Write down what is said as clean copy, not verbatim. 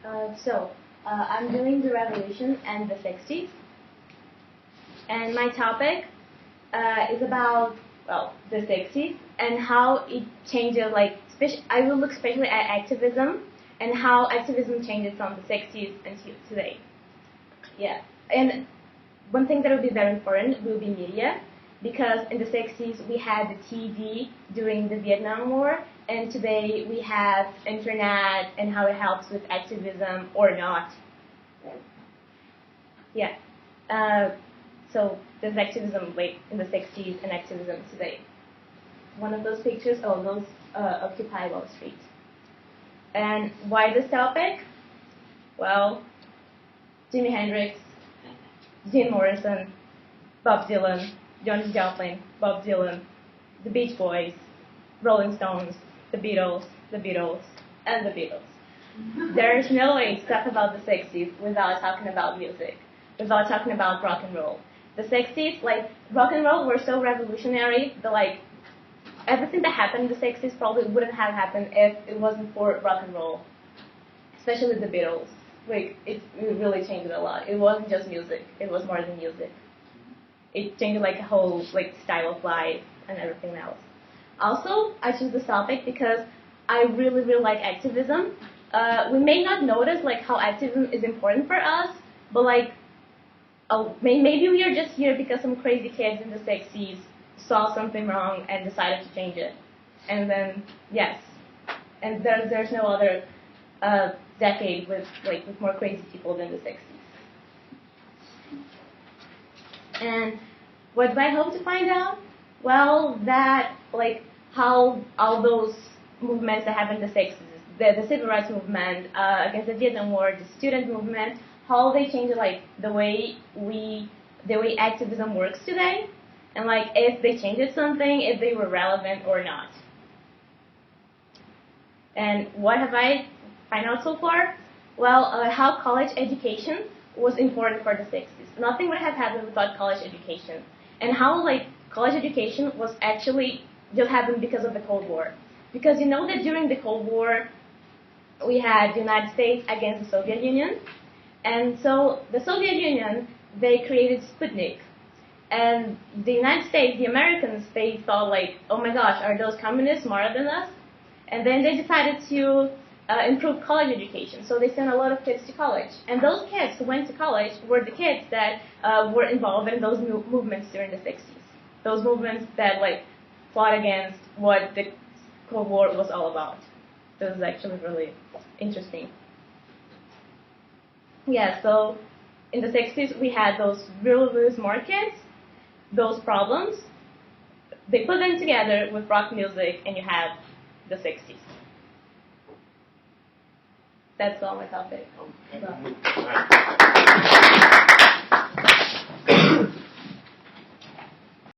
I'm doing the revolution and the 60s, and my topic is about, well, the 60s and how it changes, like, I will look especially at activism and how activism changes from the 60s until today. Yeah, and one thing that will be very important will be media, because in the 60s we had the TV during the Vietnam War, and today we have internet and how it helps with activism or not. Yeah. So there's activism like in the 60s and activism today. One of those pictures, those Occupy Wall Street. And why this topic? Well, Jimi Hendrix, Jim Morrison, Bob Dylan, Janis Joplin, Bob Dylan, the Beach Boys, Rolling Stones, the Beatles, and the Beatles. There's no way to talk about the 60s without talking about music, without talking about rock and roll. The 60s, like, rock and roll were so revolutionary that, like, everything that happened in the 60s probably wouldn't have happened if it wasn't for rock and roll, especially the Beatles. Like, it really changed a lot. It wasn't just music. It was more than music. It changed, like, a whole, like, style of life and everything else. Also, I choose this topic because I really, really like activism. We may not notice, like, how activism is important for us, but, like, maybe we are just here because some crazy kids in the 60s saw something wrong and decided to change it. And then, yes. And there's no other decade with more crazy people than the 60s. And what do I hope to find out? Well, that, like, how all those movements that happened in the 60s, the civil rights movement against the Vietnam War, the student movement, how they changed, like, the way activism works today, and, like, if they changed something, if they were relevant or not. And what have I found out so far? Well, how college education was important for the 60s. Nothing would have happened without college education. And how, like, college education was actually just happened because of the Cold War. Because you know that during the Cold War, we had the United States against the Soviet Union. And so the Soviet Union, they created Sputnik. And the United States, the Americans, they thought, like, oh my gosh, are those communists smarter than us? And then they decided to improve college education. So they sent a lot of kids to college. And those kids who went to college were the kids that were involved in those movements during the 60s. Those movements that, like, fought against what the Cold War was all about. This is actually really interesting. Yeah, so in the 60s, we had those really, really smart kids, those problems. They put them together with rock music, and you have the 60s. That's all my topic. Okay.